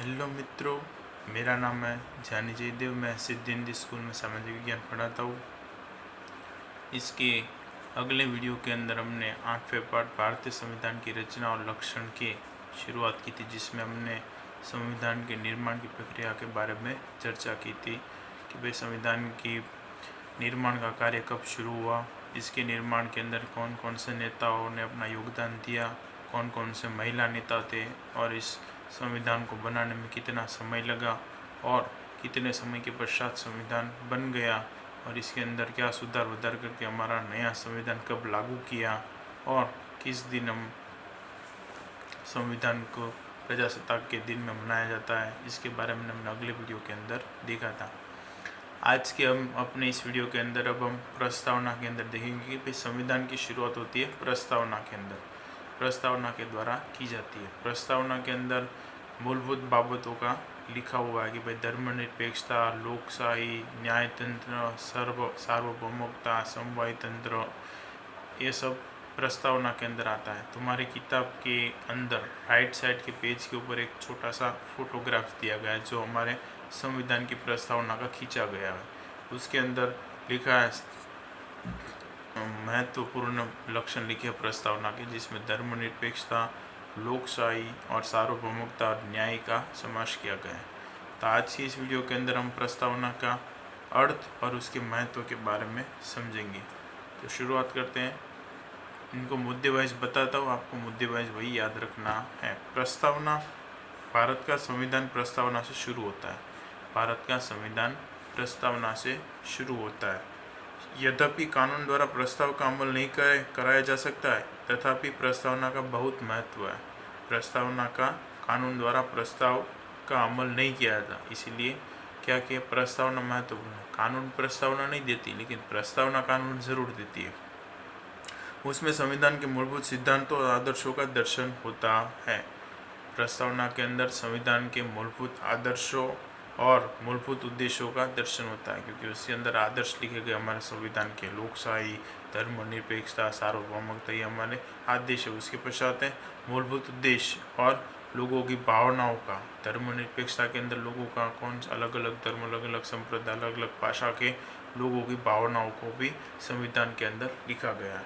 Hello मित्रों, मेरा नाम है जानी जयदेव। मैं सिद्धि हिंदी स्कूल में सामाजिक विज्ञान पढ़ाता हूँ। इसके अगले वीडियो के अंदर हमने 8वें पाठ भारतीय संविधान की रचना और लक्षण की शुरुआत की थी, जिसमें हमने संविधान के निर्माण की प्रक्रिया के बारे में चर्चा की थी कि भाई संविधान की निर्माण का कार्य कब शुरू हुआ, इसके निर्माण के अंदर कौन कौन से नेताओं ने अपना योगदान दिया, कौन कौन से महिला नेता थे और इस संविधान को बनाने में कितना समय लगा और कितने समय के पश्चात संविधान बन गया और इसके अंदर क्या सुधार उधार करके हमारा नया संविधान कब लागू किया और किस दिन हम संविधान को प्रजासत्ताक के दिन में मनाया जाता है, इसके बारे में हमने अगले वीडियो के अंदर देखा था। आज के हम अपने इस वीडियो के अंदर अब हम प्रस्तावना के अंदर देखेंगे कि भाई संविधान की शुरुआत होती है प्रस्तावना के अंदर, प्रस्तावना के द्वारा की जाती है। प्रस्तावना के अंदर मूलभूत बाबतों का लिखा हुआ है कि भाई धर्मनिरपेक्षता, लोकशाही, न्यायतंत्र, सार्वभौमिकता, समवाय तंत्र, ये सब प्रस्तावना के अंदर आता है। तुम्हारी किताब के अंदर राइट साइड के पेज के ऊपर एक छोटा सा फोटोग्राफ दिया गया है जो हमारे संविधान की प्रस्तावना का खींचा गया है। उसके अंदर लिखा है महत्वपूर्ण लक्षण लिखे प्रस्तावना के, जिसमें धर्मनिरपेक्षता, लोकशाही और सार्वभौमिकता और न्याय का समावेश किया गया है। तो आज की इस वीडियो के अंदर हम प्रस्तावना का अर्थ और उसके महत्व के बारे में समझेंगे। तो शुरुआत करते हैं। इनको मुद्दे वाइज बताता हूँ, आपको मुद्दे वाइज वही याद रखना है। प्रस्तावना, भारत का संविधान प्रस्तावना से शुरू होता है। भारत का संविधान प्रस्तावना से शुरू होता है। यद्यपि कानून द्वारा प्रस्ताव का अमल नहीं कराया जा सकता है, तथापि प्रस्तावना का बहुत महत्व है। प्रस्तावना का कानून द्वारा प्रस्ताव का अमल नहीं किया जाता, इसीलिए क्या कि प्रस्तावना महत्वपूर्ण है। कानून प्रस्तावना नहीं देती, लेकिन प्रस्तावना कानून जरूर देती है। उसमें संविधान के मूलभूत सिद्धांतों और आदर्शों का दर्शन होता है। प्रस्तावना के अंदर संविधान के मूलभूत आदर्शों और मूलभूत उद्देश्यों का दर्शन होता है, क्योंकि उसके अंदर आदर्श लिखे गए हमारे संविधान के, लोकशाही, धर्मनिरपेक्षता, सार्वभौमिकता, ये हमारे आदेश है। उसके पश्चात है मूलभूत उद्देश्य और लोगों की भावनाओं का। धर्मनिरपेक्षता के अंदर लोगों का कौन अलग अलग धर्म, अलग अलग संप्रदाय, अलग अलग भाषा के लोगों की भावनाओं को भी संविधान के अंदर लिखा गया है।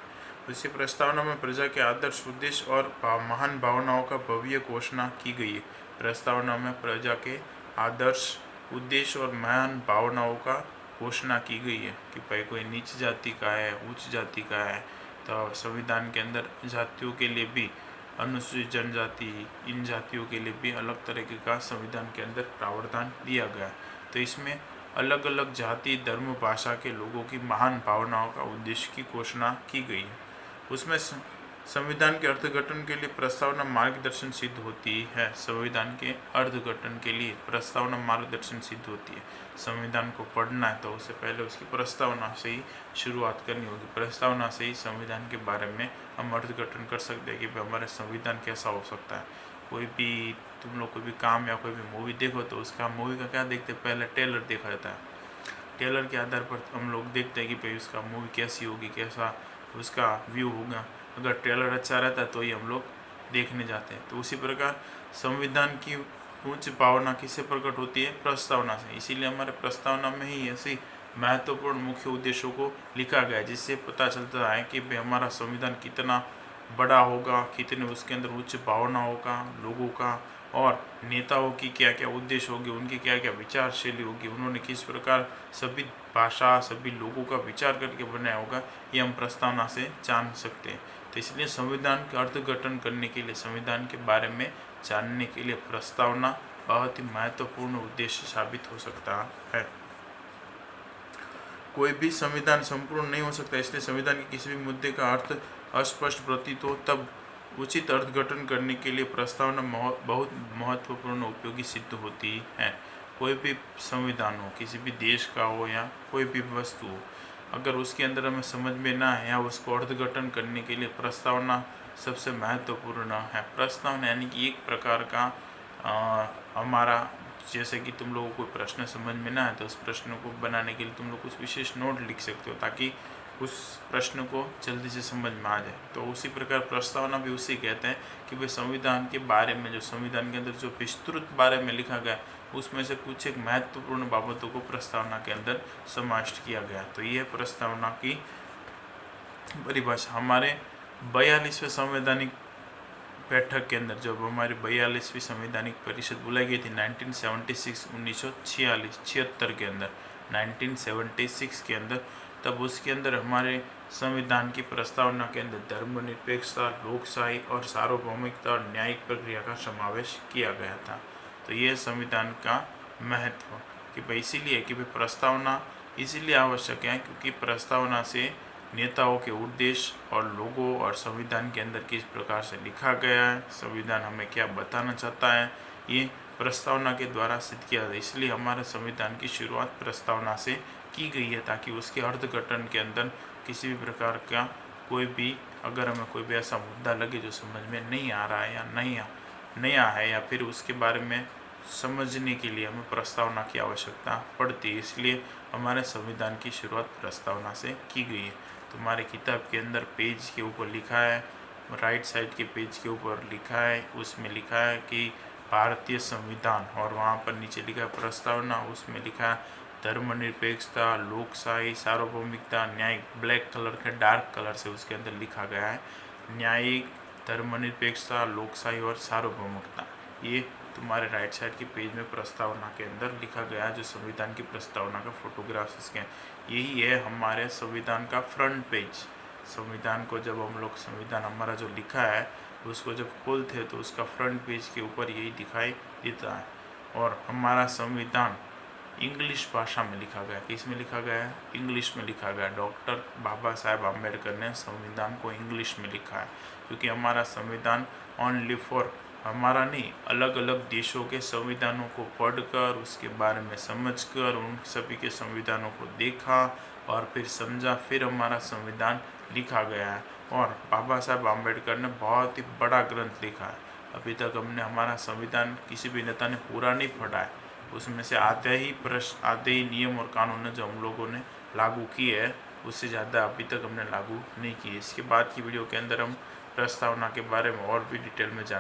इसी प्रस्तावना में प्रजा के आदर्श, उद्देश्य और महान भावनाओं का भव्य घोषणा की गई है। प्रस्तावना में प्रजा के आदर्श, उद्देश्य और महान भावनाओं का घोषणा की गई है कि भाई कोई नीच जाति का है, उच्च जाति का है। तो संविधान के अंदर जातियों के लिए भी, अनुसूचित जनजाति, इन जातियों के लिए भी अलग तरीके का संविधान के अंदर प्रावधान दिया गया। तो इसमें अलग अलग जाति, धर्म, भाषा के लोगों की महान भावनाओं का उद्देश्य की घोषणा की गई है। उसमें संविधान के अर्थघटन के लिए प्रस्तावना मार्गदर्शन सिद्ध होती है। संविधान के अर्थघटन के लिए प्रस्तावना मार्गदर्शन सिद्ध होती है। संविधान को पढ़ना है तो उससे पहले उसकी प्रस्तावना से ही शुरुआत करनी होगी। प्रस्तावना से ही संविधान के बारे में हम अर्थघटन कर सकते हैं कि हमारा संविधान कैसा हो सकता है। कोई भी तुम लोग कोई भी काम या कोई भी मूवी देखो तो उसका मूवी का क्या देखते हैं, पहले ट्रेलर देखा जाता है। ट्रेलर के आधार पर हम लोग देखते हैं कि भाई उसका मूवी कैसी होगी, कैसा उसका व्यू होगा। अगर ट्रेलर अच्छा रहता है तो ही हम लोग देखने जाते हैं। तो उसी प्रकार संविधान की उच्च भावना किससे प्रकट होती है? प्रस्तावना से। इसीलिए हमारे प्रस्तावना में ही ऐसी महत्वपूर्ण मुख्य उद्देश्यों को लिखा गया है, जिससे पता चलता है कि भाई हमारा संविधान कितना बड़ा होगा, कितने उसके अंदर उच्च भावनाओं का, लोगों का और नेताओं की क्या क्या उद्देश्य होगी, उनकी क्या क्या विचार शैली होगी, उन्होंने किस प्रकार सभी भाषा, सभी लोगों का विचार करके बनाया होगा, ये हम प्रस्तावना से जान सकते हैं। तो इसलिए संविधान का अर्थघटन करने के लिए, संविधान के बारे में जानने के लिए प्रस्तावना बहुत ही महत्वपूर्ण उद्देश्य साबित हो सकता है। कोई भी संविधान संपूर्ण नहीं हो सकता, इसलिए संविधान के किसी भी मुद्दे का अर्थ अस्पष्ट प्रतीत हो तब उचित अर्थघटन करने के लिए प्रस्तावना बहुत महत्वपूर्ण उपयोगी सिद्ध होती है। कोई भी संविधान हो, किसी भी देश का हो या कोई भी वस्तु हो, अगर उसके अंदर हमें समझ में ना है या उसको अर्थघटन करने के लिए प्रस्तावना सबसे महत्वपूर्ण है। प्रस्तावना यानी कि एक प्रकार का हमारा, जैसे कि तुम लोगों को प्रश्न समझ में ना है तो उस प्रश्न को बनाने के लिए तुम लोग कुछ विशेष नोट लिख सकते हो, ताकि उस प्रश्न को जल्दी से समझ में आ जाए। तो उसी प्रकार प्रस्तावना भी उसी कहते हैं कि भाई संविधान के बारे में, जो संविधान के अंदर जो विस्तृत बारे में लिखा गया उसमें से कुछ एक महत्वपूर्ण बाबतों को प्रस्तावना के अंदर समाविष्ट किया गया। तो यह प्रस्तावना की परिभाषा। हमारे 42वें संवैधानिक बैठक के अंदर, जब हमारी 42वीं संवैधानिक परिषद बुलाई गई थी 1976 के अंदर, 1976 के अंदर, तब उसके अंदर हमारे संविधान की प्रस्तावना के अंदर धर्मनिरपेक्षता, लोकशाही और सार्वभौमिकता और न्यायिक प्रक्रिया का समावेश किया गया था। तो यह संविधान का महत्व कि भाई इसीलिए कि भाई प्रस्तावना इसीलिए आवश्यक है क्योंकि प्रस्तावना से नेताओं के उद्देश्य और लोगों और संविधान के अंदर किस प्रकार से लिखा गया है, संविधान हमें क्या बताना चाहता है, ये प्रस्तावना के द्वारा सिद्ध किया जाए। इसलिए हमारे संविधान की शुरुआत प्रस्तावना से की गई है ताकि उसके अर्थघटन के अंदर किसी भी प्रकार का कोई भी, अगर हमें कोई भी ऐसा मुद्दा लगे जो समझ में नहीं आ रहा है या नया है या फिर उसके बारे में समझने के लिए हमें प्रस्तावना की आवश्यकता पड़ती है। इसलिए हमारे संविधान की शुरुआत प्रस्तावना से की गई है। तुम्हारे किताब के अंदर पेज के ऊपर लिखा है, राइट साइड के पेज के ऊपर लिखा है, उसमें लिखा है कि भारतीय संविधान, और वहाँ पर नीचे लिखा है प्रस्तावना, उसमें लिखा है धर्मनिरपेक्षता, लोकशाही, सार्वभौमिकता, न्यायिक, ब्लैक कलर के डार्क कलर से उसके अंदर लिखा गया है न्यायिक, धर्मनिरपेक्षता, लोकशाही और सार्वभौमिकता। ये तुम्हारे राइट साइड के पेज में प्रस्तावना के अंदर लिखा गया है, जो संविधान की प्रस्तावना का फोटोग्राफ्स इसके हैं। यही है हमारे संविधान का फ्रंट पेज। संविधान को जब हम लोग, संविधान हमारा जो लिखा है उसको जब खोलते हैं तो उसका फ्रंट पेज के ऊपर यही दिखाई देता है। और हमारा संविधान इंग्लिश भाषा में लिखा गया। किस में लिखा गया है? इंग्लिश में लिखा गया। डॉक्टर बाबा साहेब आम्बेडकर ने संविधान को इंग्लिश में लिखा है क्योंकि हमारा संविधान ओनली फॉर हमारा नहीं, अलग अलग देशों के संविधानों को पढ़कर, उसके बारे में समझकर, उन सभी के संविधानों को देखा और फिर समझा, फिर हमारा संविधान लिखा गया है। और बाबा साहेब आम्बेडकर ने बहुत ही बड़ा ग्रंथ लिखा है। अभी तक हमने हमारा संविधान किसी भी नेता ने पूरा नहीं पढ़ा है। उसमें से आधे ही नियम और कानून जो हम लोगों ने लागू किए हैं, उससे ज़्यादा अभी तक हमने लागू नहीं किए। इसके बाद की वीडियो के अंदर हम प्रस्तावना के बारे में और भी डिटेल में जान